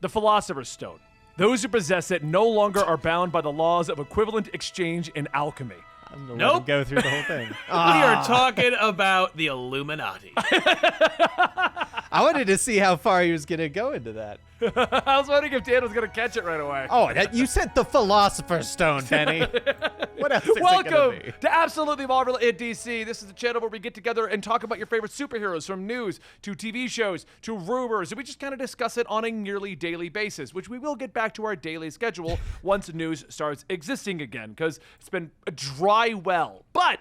The Philosopher's Stone. Those who possess it no longer are bound by the laws of equivalent exchange in alchemy. I'm gonna let him go through the whole thing. We are talking about the Illuminati. I wanted to see how far he was gonna go into that. I was wondering if Dan was going to catch it right away. Oh, you said the Philosopher's Stone, Penny. What else is it gonna Welcome be? to Absolutely Marvel at DC. This is the channel where we get together and talk about your favorite superheroes, from news to TV shows to rumors, and we just kind of discuss it on a nearly daily basis, which we will get back to our daily schedule once news starts existing again, because it's been a dry well. But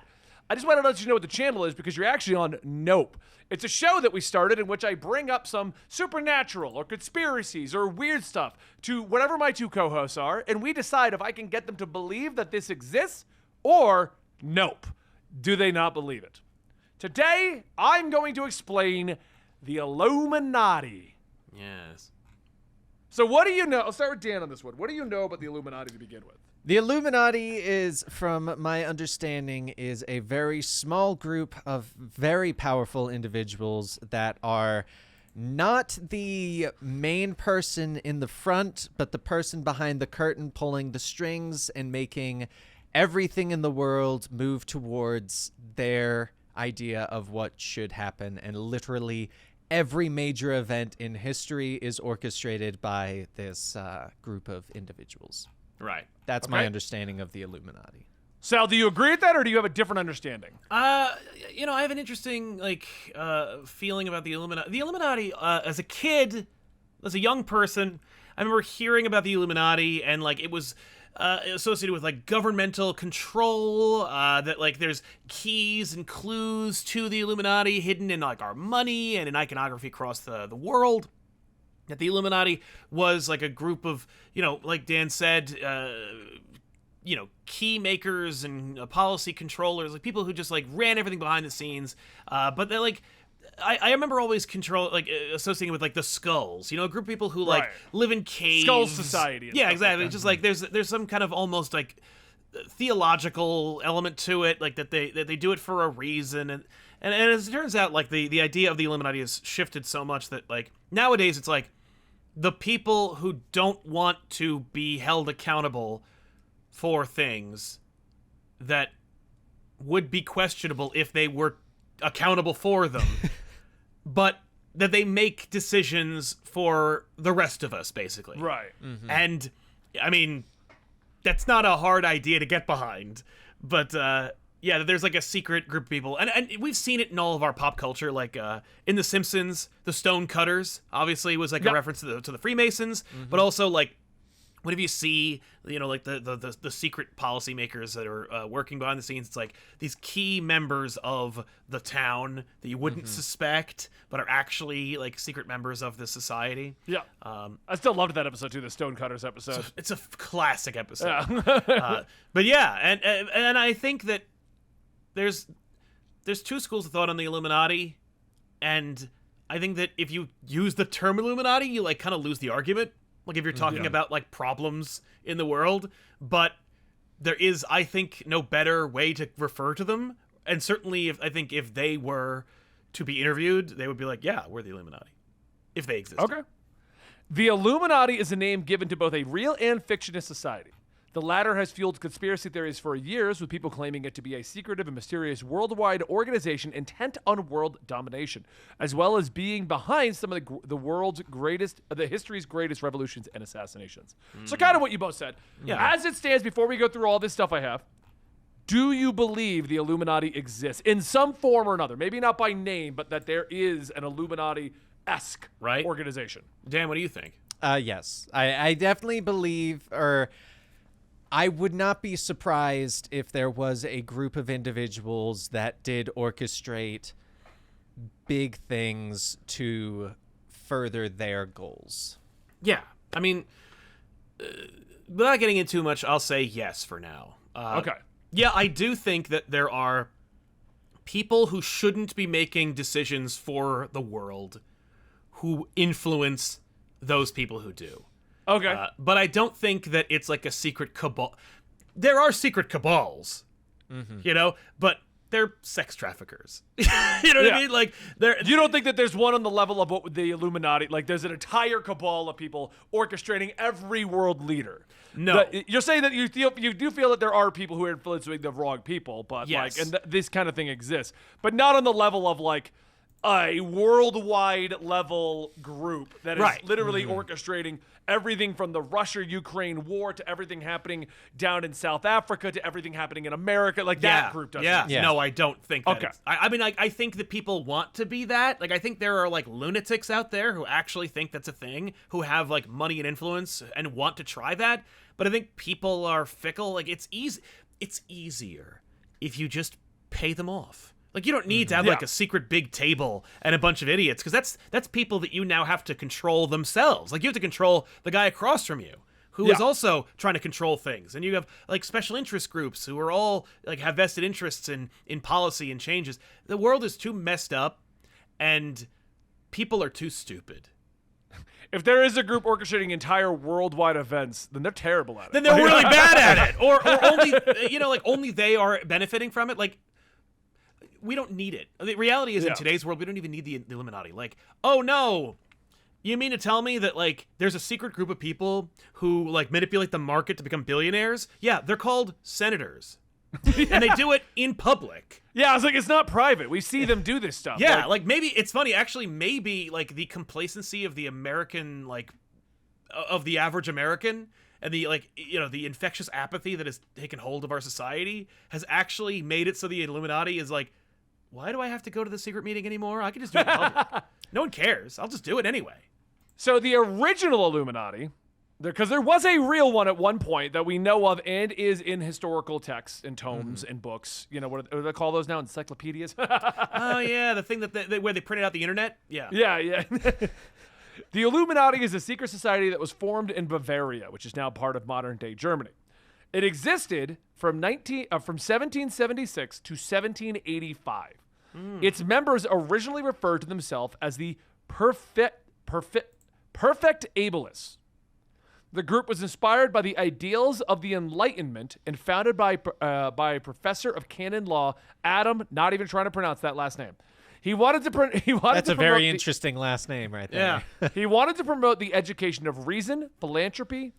I just want to let you know what the channel is, because you're actually on Nope. It's a show that we started in which I bring up some supernatural or conspiracies or weird stuff to whatever my two co-hosts are, and we decide if I can get them to believe that this exists or nope. Do they not believe it? Today, I'm going to explain the Illuminati. Yes. So what do you know? I'll start with Dan on this one. What do you know about the Illuminati to begin with? The Illuminati is, from my understanding, is a very small group of very powerful individuals that are not the main person in the front, but the person behind the curtain pulling the strings and making everything in the world move towards their idea of what should happen. And literally every major event in history is orchestrated by this group of individuals. Right. That's my understanding of the Illuminati. Sal, do you agree with that, or do you have a different understanding? I have an interesting feeling about the Illuminati. The Illuminati, as a kid, as a young person, I remember hearing about the Illuminati, and it was associated with governmental control. That there's keys and clues to the Illuminati hidden in our money and in iconography across the world. That the Illuminati was a group of, like Dan said, key makers and policy controllers, people who just ran everything behind the scenes. But they I remember always associating with the skulls, a group of people who live in caves. Skull Society. Yeah, exactly. Just there's some kind of almost theological element to it, that they do it for a reason. And as it turns out, the idea of the Illuminati has shifted so much that nowadays it's the people who don't want to be held accountable for things that would be questionable if they were accountable for them, but that they make decisions for the rest of us, basically. Right. Mm-hmm. And, I mean, that's not a hard idea to get behind, but, yeah, there's a secret group of people, and we've seen it in all of our pop culture, in The Simpsons, the Stone Cutters, obviously, was a reference to the Freemasons, but also, whenever you see, the secret policymakers that are working behind the scenes, it's these key members of the town that you wouldn't suspect, but are actually, secret members of the society. Yeah. I still loved that episode, too, the Stonecutters episode. It's a classic episode. Yeah. But yeah, and I think that there's two schools of thought on the Illuminati, and I think that if you use the term Illuminati, you kind of lose the argument. If you're talking about problems in the world, but there is, I think, no better way to refer to them. And certainly, if they were to be interviewed, they would be yeah, we're the Illuminati, if they exist. Okay. The Illuminati is a name given to both a real and fictitious society. The latter has fueled conspiracy theories for years, with people claiming it to be a secretive and mysterious worldwide organization intent on world domination, as well as being behind some of the history's greatest revolutions and assassinations. So kind of what you both said. Yeah. As it stands, before we go through all this stuff I have, do you believe the Illuminati exists in some form or another? Maybe not by name, but that there is an Illuminati-esque organization. Dan, what do you think? Yes. I definitely believe, or I would not be surprised if there was a group of individuals that did orchestrate big things to further their goals. Yeah. I mean, without getting into too much, I'll say yes for now. Okay. Yeah, I do think that there are people who shouldn't be making decisions for the world who influence those people who do. Okay. But I don't think that it's a secret cabal. There are secret cabals, but they're sex traffickers. You know what I mean? Like they're. You don't think that there's one on the level of what the Illuminati, like there's an entire cabal of people orchestrating every world leader? No. You're saying that you do feel that there are people who are influencing the wrong people, but Yes. like, and this kind of thing exists, but not on the level of like a worldwide level group that is Right. literally orchestrating everything from the Russia-Ukraine war to everything happening down in South Africa to everything happening in America. Like that group doesn't. Yeah. exist. No, I don't think that. Okay. I mean, I think that people want to be that. Like, I think there are like lunatics out there who actually think that's a thing, who have like money and influence and want to try that. But I think people are fickle. Like, it's easy. It's easier if you just pay them off. Like, you don't need to have like a secret big table and a bunch of idiots, because that's people that you now have to control themselves. Like, you have to control the guy across from you who is also trying to control things. And you have like special interest groups who are all like have vested interests in policy and changes. The world is too messed up and people are too stupid. If there is a group orchestrating entire worldwide events, then they're terrible at it. Then they're really bad at it. Or only, like only they are benefiting from it. Like, we don't need it. The reality is in today's world, we don't even need the Illuminati. Like, oh no, you mean to tell me that like there's a secret group of people who like manipulate the market to become billionaires? Yeah, they're called senators. And they do it in public. Yeah, I was like, it's not private. We see them do this stuff. Yeah, like maybe it's funny. Actually, maybe like the complacency of the American, like of the average American, and the like, the infectious apathy that has taken hold of our society has actually made it so the Illuminati is like, why do I have to go to the secret meeting anymore? I can just do it in public. No one cares. I'll just do it anyway. So the original Illuminati, because there was a real one at one point that we know of and is in historical texts and tomes and books. What do they call those now? Encyclopedias? Oh, yeah, the thing that where they printed out the internet? Yeah. Yeah. The Illuminati is a secret society that was formed in Bavaria, which is now part of modern-day Germany. It existed from 1776 to 1785. Its members originally referred to themselves as the Perfect Ableists. The group was inspired by the ideals of the Enlightenment and founded by professor of canon law Adam. Not even trying to pronounce that last name. He wanted to. That's a very interesting last name, right there. Yeah. He wanted to promote the education of reason, philanthropy,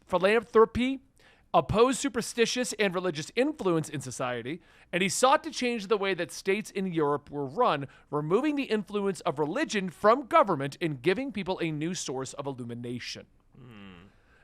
oppose superstitious and religious influence in society, and he sought to change the way that states in Europe were run, removing the influence of religion from government and giving people a new source of illumination.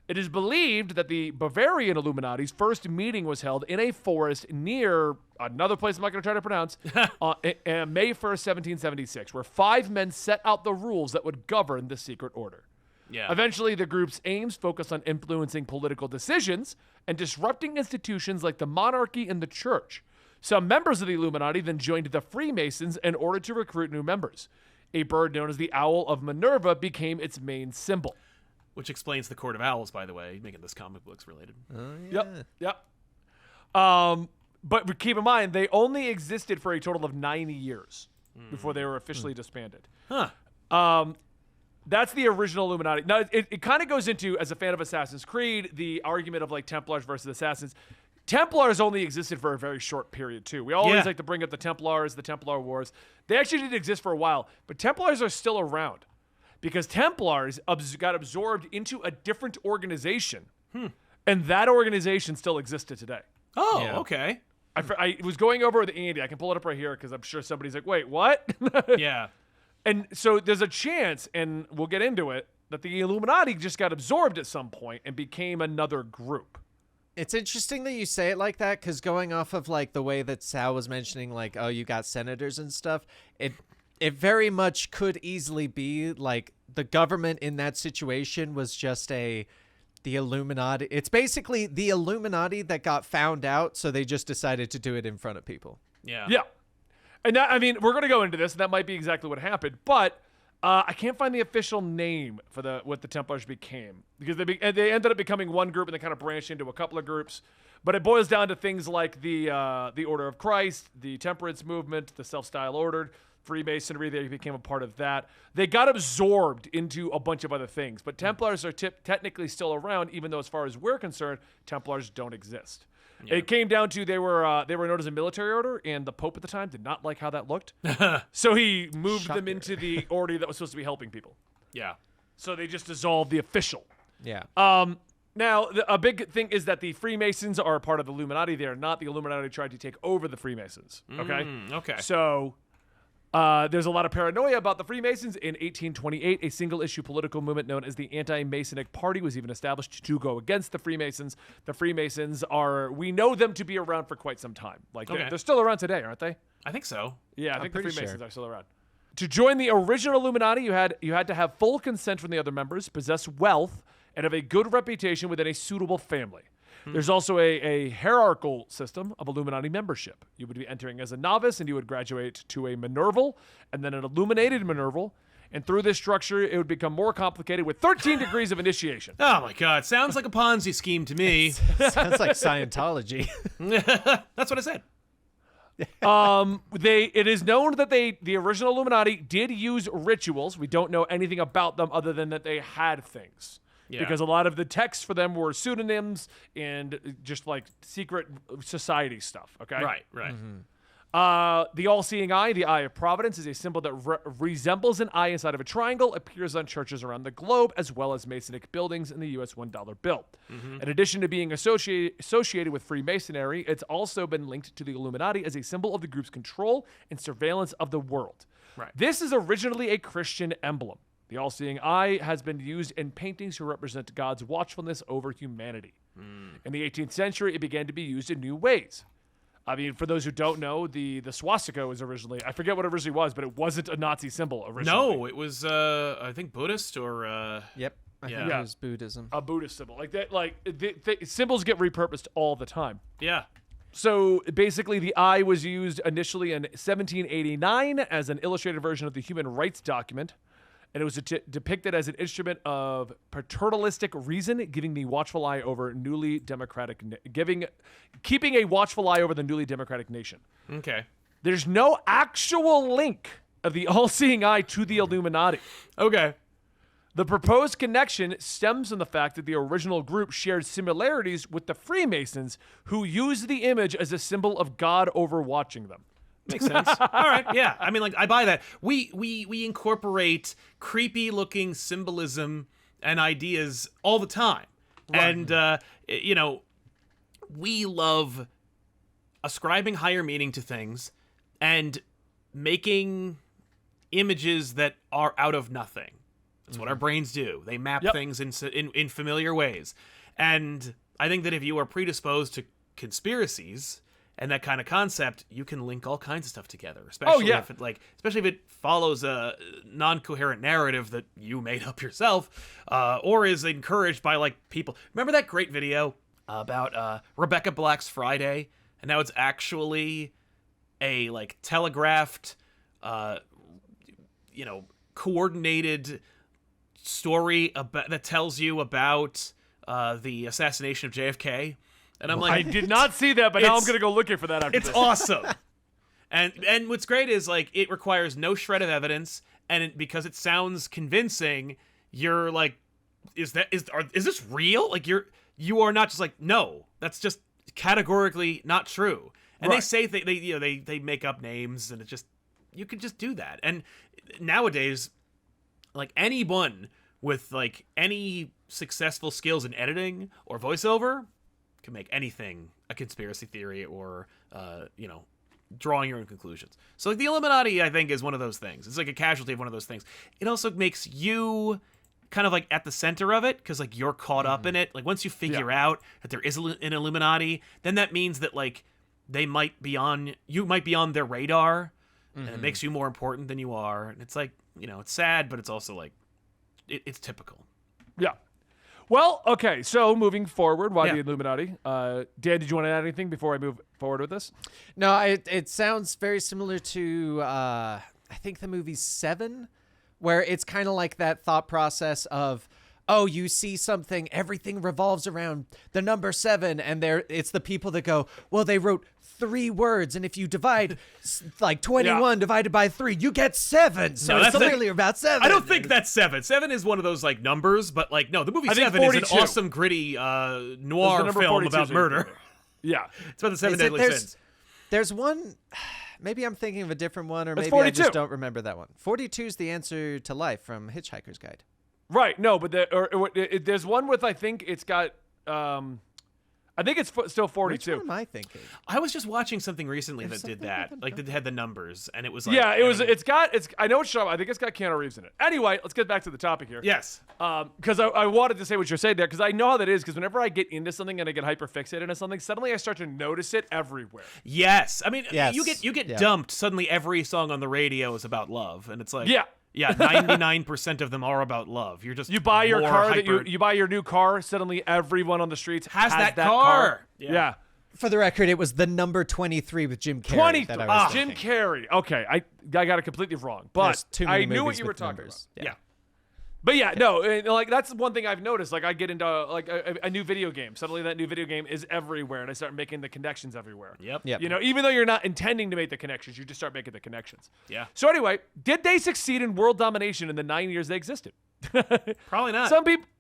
It is believed that the Bavarian Illuminati's first meeting was held in a forest near another place I'm not going to try to pronounce, May 1st, 1776, where 5 men set out the rules that would govern the secret order. Yeah. Eventually, the group's aims focused on influencing political decisions and disrupting institutions like the monarchy and the church. Some members of the Illuminati then joined the Freemasons in order to recruit new members. A bird known as the Owl of Minerva became its main symbol. Which explains the Court of Owls, by the way, making this comic books related. Yep. But keep in mind, they only existed for a total of 90 years before they were officially disbanded. Huh. That's the original Illuminati. Now, it kind of goes into, as a fan of Assassin's Creed, the argument of like Templars versus Assassins. Templars only existed for a very short period, too. We always like to bring up the Templars, the Templar Wars. They actually did exist for a while, but Templars are still around because Templars got absorbed into a different organization, and that organization still existed today. Oh, okay. I was going over with Andy. I can pull it up right here because I'm sure somebody's like, wait, what? Yeah. And so there's a chance, and we'll get into it, that the Illuminati just got absorbed at some point and became another group. It's interesting that you say it like that, because going off of like the way that Sal was mentioning, like, oh, you got senators and stuff, it very much could easily be like the government in that situation was just the Illuminati. It's basically the Illuminati that got found out, so they just decided to do it in front of people. Yeah. Yeah. And that, I mean, we're going to go into this, and that might be exactly what happened, but I can't find the official name for what the Templars became, because they ended up becoming one group and they kind of branched into a couple of groups. But it boils down to things like the Order of Christ, the Temperance Movement, the Self-Styled Order, Freemasonry. They became a part of that. They got absorbed into a bunch of other things, but Templars are technically still around, even though as far as we're concerned, Templars don't exist. It came down to they were known as a military order, and the Pope at the time did not like how that looked. So he moved them into the order that was supposed to be helping people. Yeah. So they just dissolved the official. Yeah. Now, a big thing is that the Freemasons are a part of the Illuminati. They are not. The Illuminati tried to take over the Freemasons. Okay? Okay. So there's a lot of paranoia about the Freemasons. In 1828, a single-issue political movement known as the Anti-Masonic Party was even established to go against the Freemasons. The Freemasons we know them to be around for quite some time. Like, they're still around today, aren't they? I think so. Yeah, I think the pretty Freemasons sure. are still around. To join the original Illuminati, you had to have full consent from the other members, possess wealth, and have a good reputation within a suitable family. There's also a hierarchical system of Illuminati membership. You would be entering as a novice, and you would graduate to a Minerval, and then an illuminated Minerval. And through this structure, it would become more complicated with 13 degrees of initiation. Oh my God, sounds like a Ponzi scheme to me. Sounds like Scientology. That's what I said. It is known that the original Illuminati did use rituals. We don't know anything about them other than that they had things. Yeah. Because a lot of the texts for them were pseudonyms and just like secret society stuff. Okay. Right. The all-seeing eye, the Eye of Providence, is a symbol that resembles an eye inside of a triangle, appears on churches around the globe, as well as Masonic buildings in the U.S. $1 bill. In addition to being associated with Freemasonry, it's also been linked to the Illuminati as a symbol of the group's control and surveillance of the world. Right. This is originally a Christian emblem. The all-seeing eye has been used in paintings to represent God's watchfulness over humanity. In the 18th century, it began to be used in new ways. I mean, for those who don't know, the swastika was originally, I forget what it originally was, but it wasn't a Nazi symbol originally. No, it was, I think, Buddhist or... Yep. I think Yeah. it was Buddhism. A Buddhist symbol. Like that, symbols get repurposed all the time. Yeah. So basically, the eye was used initially in 1789 as an illustrated version of the Human Rights Document. And it was depicted as an instrument of paternalistic reason, giving the watchful eye over keeping a watchful eye over the newly democratic nation. Okay. There's no actual link of the all-seeing eye to the Illuminati. Okay. The proposed connection stems from the fact that the original group shared similarities with the Freemasons, who used the image as a symbol of God overwatching them. Makes sense. All right. Yeah. I mean, like, I buy that. We incorporate creepy looking symbolism and ideas all the time. Right. And, we love ascribing higher meaning to things and making images that are out of nothing. That's what our brains do. They map things in familiar ways. And I think that if you are predisposed to conspiracies and that kind of concept, you can link all kinds of stuff together. Especially if it follows a non-coherent narrative that you made up yourself, or is encouraged by like people. Remember that great video about Rebecca Black's Friday, and now it's actually a like telegraphed, coordinated story that tells you about the assassination of JFK. And I'm like, I did not see that, but now I'm gonna go looking for that after it's this. awesome. And what's great is like it requires no shred of evidence, and because it sounds convincing, you're like, is this real? Like you are not just like, no, that's just categorically not true. And they say they make up names, and it just, you can just do that. And nowadays, like anyone with like any successful skills in editing or voiceover can make anything a conspiracy theory or drawing your own conclusions. So like the Illuminati, I think, is one of those things. It's like a casualty of one of those things. It also makes you kind of like at the center of it, because like you're caught up in it. Like once you figure out that there is an Illuminati, then that means that like you might be on their radar, and it makes you more important than you are. And it's like, it's sad, but it's also like it's typical. Yeah. Well, okay, so moving forward, why the Illuminati? Dan, did you want to add anything before I move forward with this? No, it sounds very similar to, I think the movie Seven, where it's kind of like that thought process of, oh, you see something, everything revolves around the number 7, and it's the people that go, well, they wrote 3 words, and if you divide like 21 divided by 3, you get 7. So it's clearly about 7. I don't think that's 7. 7 is one of those like numbers, but like no, the movie 7 is an awesome, gritty noir film about murder. Yeah. It's about the seven Is it- deadly sins. There's one. Maybe I'm thinking of a different one, or That's maybe I 42. just don't remember that one. 42 is the answer to life from Hitchhiker's Guide. Right. No, but there's one with, I think it's got, I think it's still Which 42. one am I thinking? I was just watching something recently There's that did something that. with Like, the that had the numbers, and it was like... Yeah, it was. I mean- I know what you're talking about. I think it's got Keanu Reeves in it. Anyway, let's get back to the topic here. Yes. Because I wanted to say what you're saying there, because I know how that is. Because whenever I get into something and I get hyper fixated into something, suddenly I start to notice it everywhere. Yes. I mean, Yes. you get Yeah. dumped. Suddenly every song on the radio is about love. And it's like... Yeah. Yeah, 99% of them are about love. You're just You buy your more car hyper- you buy your new car. Suddenly, everyone on the streets Has that car. car. Yeah. Yeah. For the record, it was the number 23 with Jim Carrey 23. that I was Jim thinking. Carrey. Okay, I got it completely wrong, but There's too many I knew what movies you were with talking numbers. about. Yeah. But yeah, no, like that's one thing I've noticed. Like I get into like a new video game. Suddenly, that new video game is everywhere, and I start making the connections everywhere. Yep. Yep. You know, even though you're not intending to make the connections, you just start making the connections. Yeah. So anyway, did they succeed in world domination in the 9 years they existed? Probably not.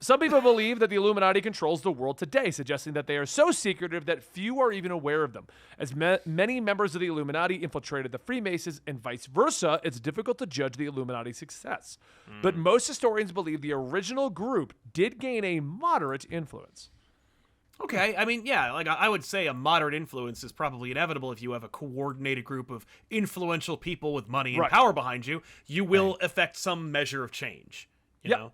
Some people believe that the Illuminati controls the world today, suggesting that they are so secretive that few are even aware of them. As many members of the Illuminati infiltrated the Freemasons and vice versa, it's difficult to judge the Illuminati's success. But most historians believe the original group did gain a moderate influence. Okay, I mean, yeah, like I would say a moderate influence is probably inevitable if you have a coordinated group of influential people with money and Right. power behind you. You will affect some measure of change. You Yep. know?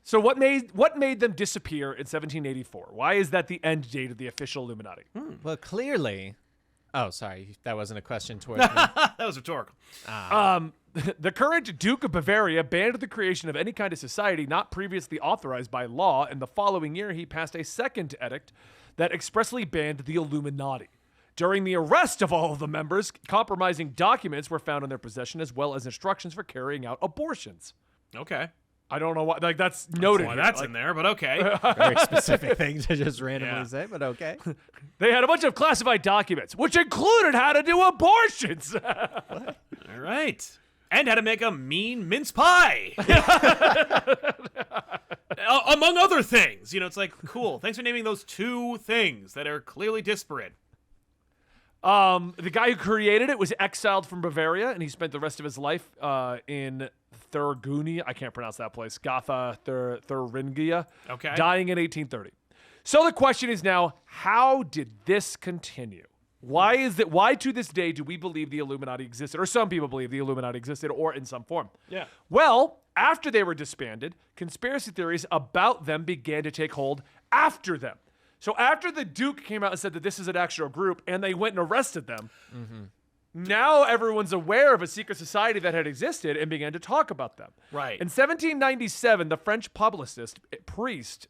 So what made them disappear in 1784? Why is that the end date of the official Illuminati? Well, clearly. Oh, sorry. That wasn't a question towards me. That was rhetorical. The current Duke of Bavaria banned the creation of any kind of society not previously authorized by law, and the following year he passed a second edict that expressly banned the Illuminati. During the arrest of all of the members, compromising documents were found in their possession, as well as instructions for carrying out abortions. Okay. I don't know why, like that's noted. Why here. that's Like, in there, but okay. Very specific thing to just randomly Yeah. say, but okay. They had a bunch of classified documents, which included how to do abortions. All right. And how to make a mean mince pie. Among other things. You know, it's like, cool. Thanks for naming those two things that are clearly disparate. The guy who created it was exiled from Bavaria, and he spent the rest of his life in Thuringia. I can't pronounce that place. Gotha, Thuringia. Okay. Dying in 1830. So the question is now, how did this continue? Why to this day do we believe the Illuminati existed, or some people believe the Illuminati existed, or in some form? Yeah. Well, after they were disbanded, conspiracy theories about them began to take hold after them. So after the Duke came out and said that this is an actual group, and they went and arrested them, now everyone's aware of a secret society that had existed and began to talk about them. Right. In 1797, the French publicist, priest,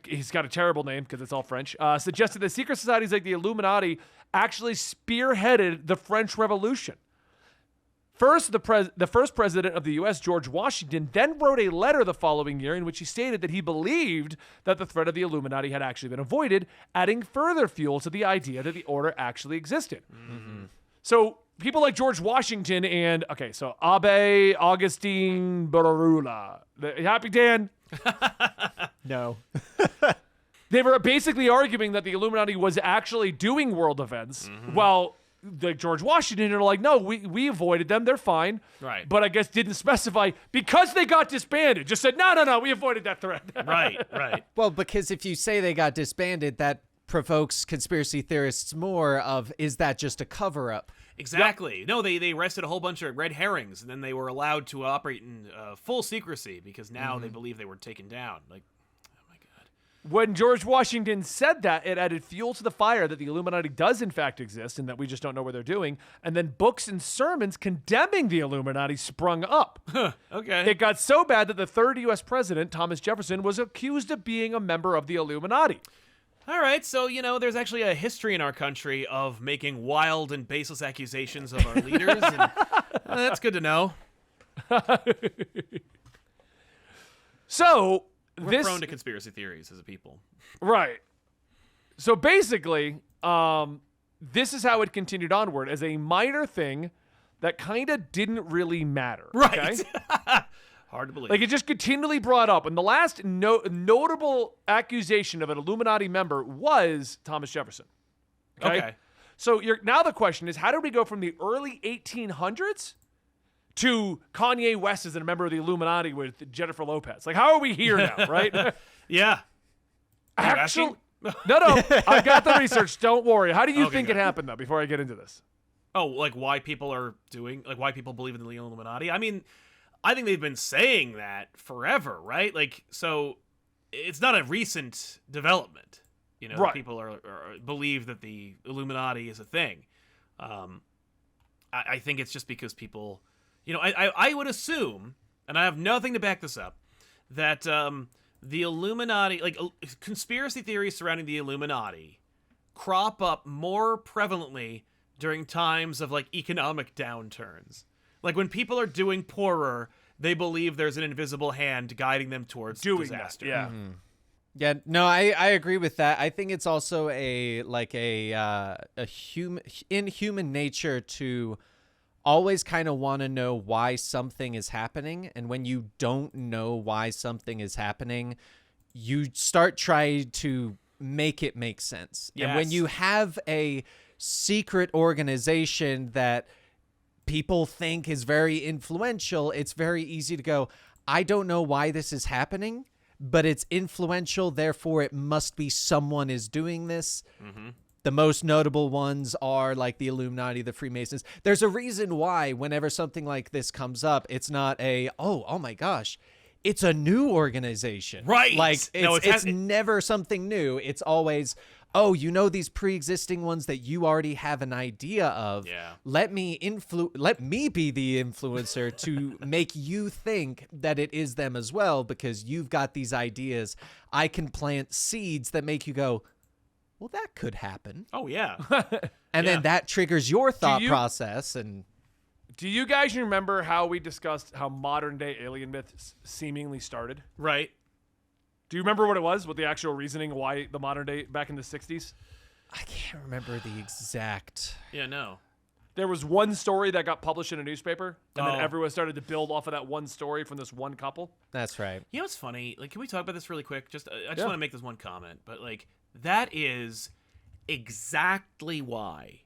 he's got a terrible name because it's all French, suggested that secret societies like the Illuminati actually spearheaded the French Revolution. First, the first president of the U.S., George Washington, then wrote a letter the following year in which he stated that he believed that the threat of the Illuminati had actually been avoided, adding further fuel to the idea that the order actually existed. So people like George Washington and, so Abbe Augustine Bararula. Happy Dan? No. They were basically arguing that the Illuminati was actually doing world events, while the George Washington are like, no, we avoided them. They're fine. Right. But I guess didn't specify because they got disbanded. Just said, no, we avoided that threat. Right. Well, because if you say they got disbanded, that provokes conspiracy theorists more of, is that just a cover-up? Exactly. No, they arrested a whole bunch of red herrings, and then they were allowed to operate in full secrecy because now they believe they were taken down. Like, oh my God. When George Washington said that, it added fuel to the fire that the Illuminati does in fact exist and that we just don't know what they're doing. And then books and sermons condemning the Illuminati sprung up. Okay. It got so bad that the third U.S. president, Thomas Jefferson, was accused of being a member of the Illuminati. All right, so, there's actually a history in our country of making wild and baseless accusations of our leaders, and that's good to know. So, We're prone to conspiracy theories as a people. Right. So basically, this is how it continued onward as a minor thing that kind of didn't really matter. Right. Okay? Hard to believe. Like, it just continually brought up. And the last notable accusation of an Illuminati member was Thomas Jefferson. Okay. So now the question is, how did we go from the early 1800s to Kanye West as a member of the Illuminati with Jennifer Lopez? Like, how are we here now, right? Yeah. Actually, no, I got the research. Don't worry. How do you think good. it happened, though, before I get into this? Oh, like why people believe in the Illuminati? I mean, I think they've been saying that forever, right? Like, so it's not a recent development. You know, Right. people are believe that the Illuminati is a thing. I think it's just because people, you know, I would assume, and I have nothing to back this up, that the Illuminati, like conspiracy theories surrounding the Illuminati, crop up more prevalently during times of like economic downturns. Like when people are doing poorer, they believe there's an invisible hand guiding them towards Doing disaster. that, yeah. Yeah, no, I agree with that. I think it's also in human nature to always kind of want to know why something is happening, and when you don't know why something is happening, you start trying to make it make sense. And when Yes. you have a secret organization that people think is very influential, it's very easy to go, I don't know why this is happening, but it's influential, therefore it must be someone is doing this. The most notable ones are like the Illuminati, the Freemasons. There's a reason why whenever something like this comes up, it's not oh my gosh, it's a new organization. Right. Like No, it's never something new. It's always, oh, you know, these pre-existing ones that you already have an idea of. Yeah. Let me be the influencer to make you think that it is them as well, because you've got these ideas. I can plant seeds that make you go, well, that could happen. Oh yeah. And Yeah. then that triggers your thought you- process. And Do you guys remember how we discussed how modern day alien myths seemingly started? Right. Do you remember what it was? What the actual reasoning why the modern day back in the 60s? I can't remember the exact. Yeah. No. There was one story that got published in a newspaper, and then Oh. everyone started to build off of that one story from this one couple. That's right. You know what's funny? Like, can we talk about this really quick? I just Yeah. want to make this one comment, but like, that is exactly why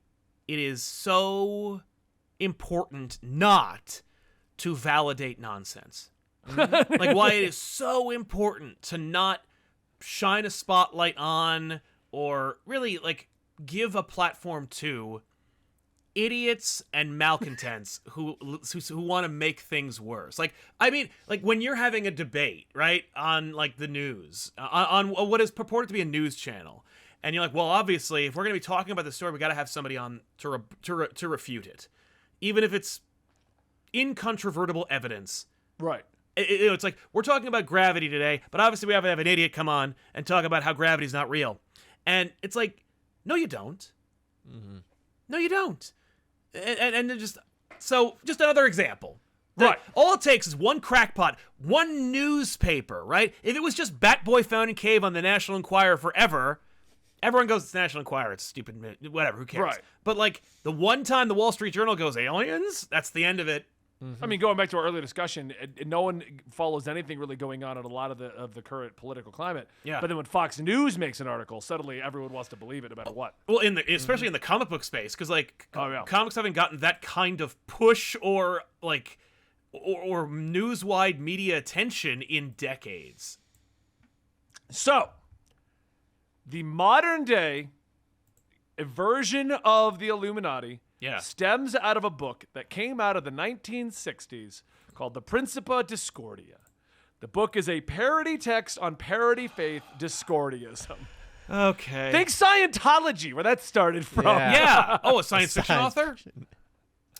it is so important not to validate nonsense. Like, why it is so important to not shine a spotlight on, or really like give a platform to idiots and malcontents who want to make things worse. Like, I mean, like when you're having a debate, right, on like the news, on what is purported to be a news channel, and you're like, well, obviously, if we're going to be talking about this story, we got to have somebody on to refute it, even if it's incontrovertible evidence. Right. It's like, we're talking about gravity today, but obviously we have to have an idiot come on and talk about how gravity's not real. And it's like, no, you don't. No, you don't. And then just another example. Right. All it takes is one crackpot, one newspaper, right? If it was just Bat Boy found in cave on the National Enquirer forever, everyone goes, it's National Enquirer, it's stupid, whatever, who cares? Right. But like, the one time the Wall Street Journal goes, aliens? That's the end of it. I mean, going back to our earlier discussion, no one follows anything really going on in a lot of the current political climate. Yeah. But then when Fox News makes an article, suddenly everyone wants to believe it no matter what. Well, especially in the comic book space, because like Oh, yeah. comics haven't gotten that kind of push or like or news-wide media attention in decades. So, the modern day version of the Illuminati Yeah. stems out of a book that came out of the 1960s called The Principia Discordia. The book is a parody text on parody faith Discordiaism. Okay. Think Scientology, where that started from. Yeah. Yeah. Oh, a science fiction Science author?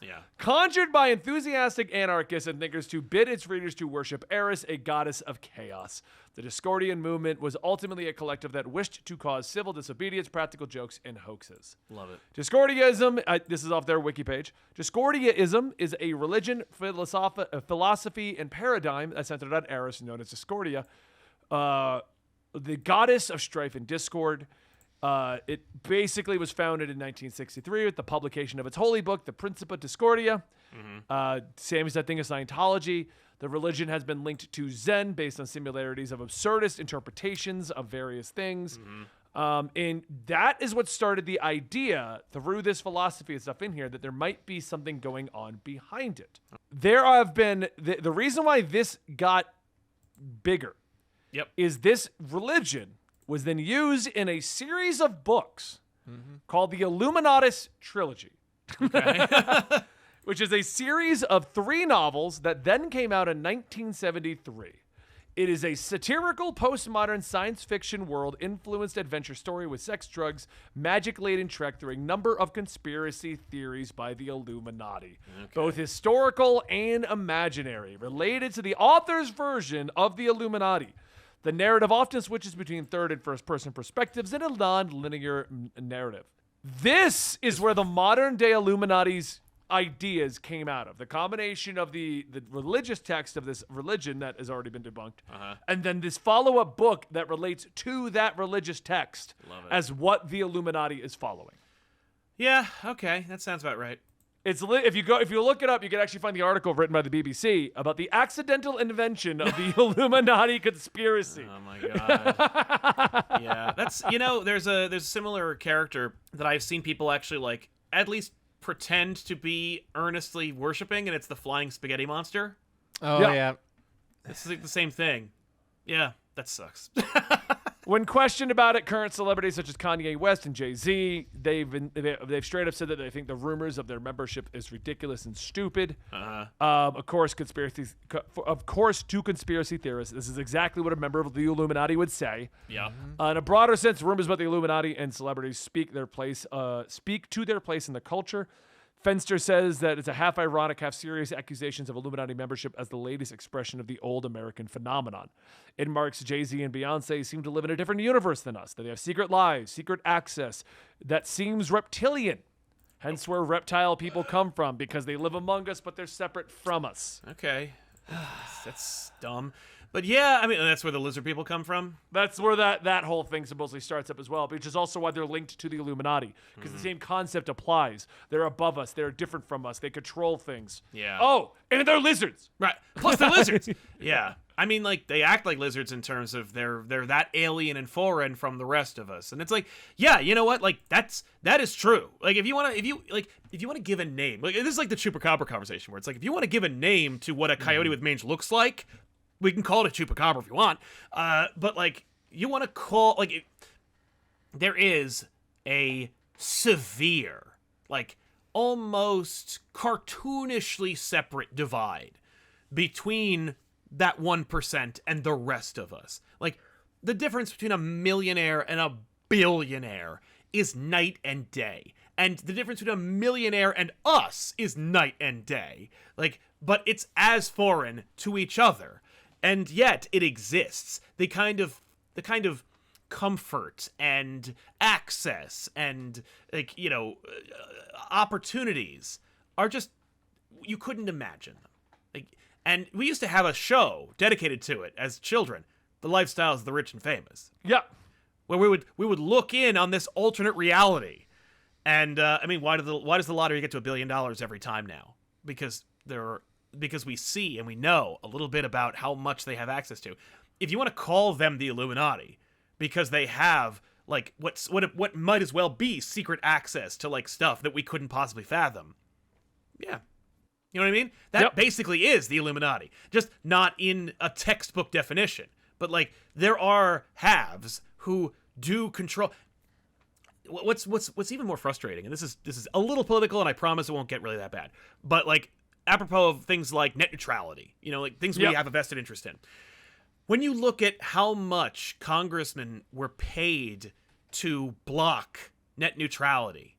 Yeah. Conjured by enthusiastic anarchists and thinkers to bid its readers to worship Eris, a goddess of chaos. The Discordian movement was ultimately a collective that wished to cause civil disobedience, practical jokes, and hoaxes. Love it. Discordiaism, this is off their wiki page. Discordiaism is a religion, philosophy, and paradigm that centered on Eris, known as Discordia, the goddess of strife and discord. It basically was founded in 1963 with the publication of its holy book, The Principia Discordia. Same as that thing of Scientology. The religion has been linked to Zen based on similarities of absurdist interpretations of various things. And that is what started the idea through this philosophy and stuff in here that there might be something going on behind it. There have been the reason why this got bigger is this religion was then used in a series of books called the Illuminatus Trilogy. Okay. Which is a series of 3 novels that then came out in 1973. It is a satirical postmodern science fiction world-influenced adventure story with sex, drugs, magic-laden trek through a number of conspiracy theories by the Illuminati, both historical and imaginary, related to the author's version of the Illuminati. The narrative often switches between third and first-person perspectives in a non-linear narrative. This is where the modern-day Illuminati's ideas came out of. The combination of the religious text of this religion that has already been debunked, and then this follow-up book that relates to that religious text as what the Illuminati is following. Yeah, okay, that sounds about right. It's if you look it up, you can actually find the article written by the BBC about the accidental invention of the Illuminati conspiracy. Oh my god. Yeah, that's there's a similar character that I've seen people actually like at least pretend to be earnestly worshiping, and it's the flying spaghetti monster. Oh yeah. It's like the same thing. Yeah, that sucks. When questioned about it, current celebrities such as Kanye West and Jay-Z, they've straight up said that they think the rumors of their membership is ridiculous and stupid. Of course, to conspiracy theorists, this is exactly what a member of the Illuminati would say. Yeah. In a broader sense, rumors about the Illuminati and celebrities speak to their place in the culture. Fenster says that it's a half ironic, half serious accusations of Illuminati membership as the latest expression of the old American phenomenon. It marks Jay-Z and Beyonce seem to live in a different universe than us, that they have secret lives, secret access that seems reptilian. Hence where reptile people come from, because they live among us, but they're separate from us. Okay. That's dumb. But yeah, I mean, that's where the lizard people come from. That's where that whole thing supposedly starts up as well, which is also why they're linked to the Illuminati, because the same concept applies. They're above us. They're different from us. They control things. Yeah. Oh, and they're lizards. Right. Plus they're lizards. Yeah. I mean, like, they act like lizards in terms of they're that alien and foreign from the rest of us. And it's like, yeah, you know what? Like, that is true. Like, if you want to give a name, like, this is like the chupacabra conversation where it's like, if you want to give a name to what a coyote with mange looks like, we can call it a chupacabra if you want. But like, you want to call, like, there is a severe, like, almost cartoonishly separate divide between that 1% and the rest of us. Like, the difference between a millionaire and a billionaire is night and day. And the difference between a millionaire and us is night and day. Like, but it's as foreign to each other. And yet it exists. The kind of comfort and access and, like, opportunities are just, you couldn't imagine them. Like, and we used to have a show dedicated to it as children, The Lifestyles of the Rich and Famous. Yeah. Where we would look in on this alternate reality. And I mean, why does the lottery get to $1 billion every time now? Because we see and we know a little bit about how much they have access to. If you want to call them the Illuminati, because they have, like, what might as well be secret access to, like, stuff that we couldn't possibly fathom. Yeah. You know what I mean? That basically is the Illuminati. Just not in a textbook definition. But, like, there are haves who do control. What's even more frustrating, and this is a little political, and I promise it won't get really that bad. But, like, apropos of things like net neutrality, like things we have a vested interest in. When you look at how much congressmen were paid to block net neutrality,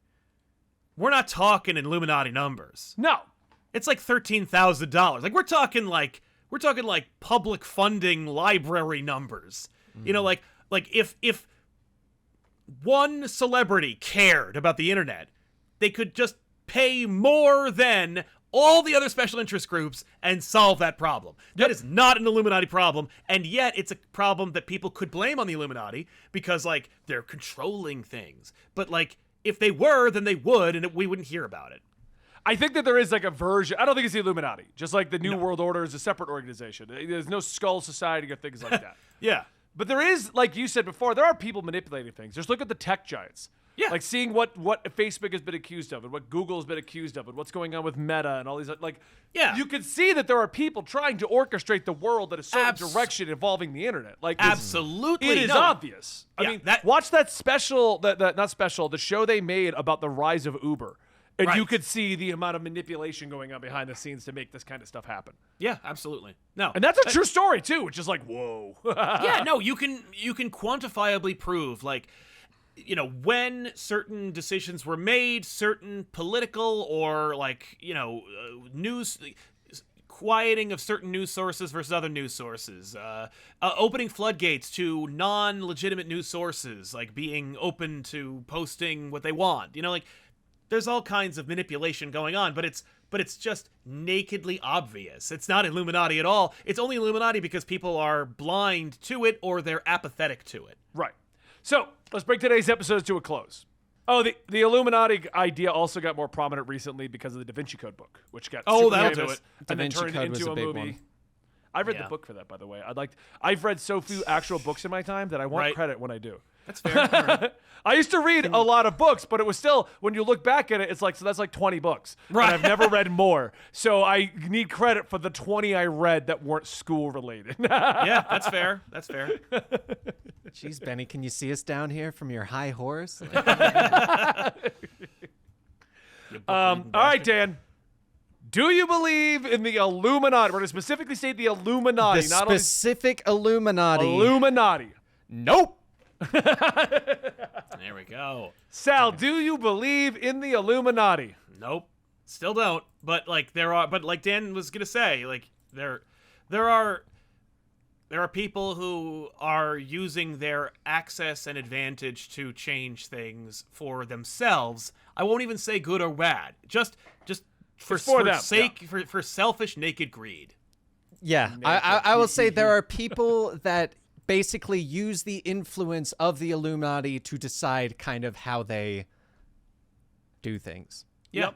we're not talking Illuminati numbers. No. It's like $13,000. Like, we're talking like public funding library numbers. Like if one celebrity cared about the internet, they could just pay more than all the other special interest groups and solve that problem. That is not an Illuminati problem, and yet it's a problem that people could blame on the Illuminati because, like, they're controlling things. But, like, if they were, then they would, and we wouldn't hear about it. I think that there is like a version. I don't think it's the Illuminati. Just like the New World Order is a separate organization. There's no Skull Society or things like that. Yeah. But there is, like you said before, there are people manipulating things. Just look at the tech giants. Yeah. Like seeing what Facebook has been accused of and what Google has been accused of and what's going on with Meta and all these, like, Yeah. you can see that there are people trying to orchestrate the world in a certain direction involving the internet. Like, Absolutely. it is obvious. I Yeah, mean, watch that special, the show they made about the rise of Uber. And you Right. could see the amount of manipulation going on behind the scenes to make this kind of stuff happen. Yeah, absolutely. No. And that's a true story, too, which is like, whoa. Yeah, no, you can quantifiably prove, like, you know, when certain decisions were made, certain political or, like, you know, news quieting of certain news sources versus other news sources, opening floodgates to non-legitimate news sources, like being open to posting what they want. You know, like, there's all kinds of manipulation going on, but it's just nakedly obvious. It's not Illuminati at all. It's only Illuminati because people are blind to it or they're apathetic to it. Right. So let's bring today's episode to a close. Oh, the Illuminati idea also got more prominent recently because of the Da Vinci Code book, which got super that'll do famous it. and Da then Vinci turned Code was into a a big movie. one. I've read Yeah. the book for that, by the way. I've read so few actual books in my time that I want Right. credit when I do. That's fair. All right. I used to read a lot of books, but it was still, when you look back at it, it's like, so that's like 20 books. Right. And I've never read more. So I need credit for the 20 I read that weren't school related. Yeah, that's fair. That's fair. Jeez, Benny, can you see us down here from your high horse? All right, Dan. Do you believe in the Illuminati? We're going to specifically say the Illuminati, The not only specific Illuminati. Illuminati. Nope. There we go. Sal, do you believe in the Illuminati? Nope. Still don't. But like like Dan was gonna say, like there are people who are using their access and advantage to change things for themselves. I won't even say good or bad. Just for them, sake for selfish naked greed. Yeah, I will say there are people that basically use the influence of the Illuminati to decide kind of how they do things. Yeah. Yep.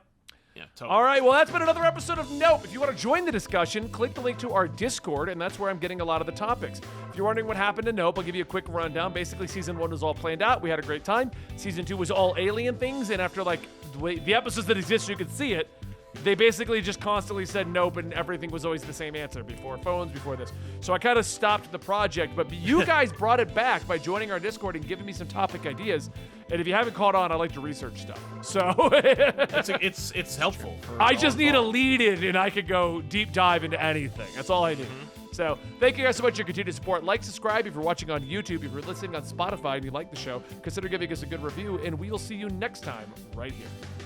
Yeah, totally. All right, well, that's been another episode of Nope. If you want to join the discussion, click the link to our Discord, and that's where I'm getting a lot of the topics. If you're wondering what happened to Nope, I'll give you a quick rundown. Basically, Season 1 was all planned out. We had a great time. Season 2 was all alien things, and after, like, the episodes that exist, you can see it. They basically just constantly said nope, and everything was always the same answer before phones, before this. So I kind of stopped the project, but you guys brought it back by joining our Discord and giving me some topic ideas. And if you haven't caught on, I like to research stuff. So It's helpful. I just need a lead in, and I could go deep dive into anything. That's all I need. So thank you guys so much for your continued support. Like, subscribe if you're watching on YouTube. If you're listening on Spotify and you like the show, consider giving us a good review, and we will see you next time right here.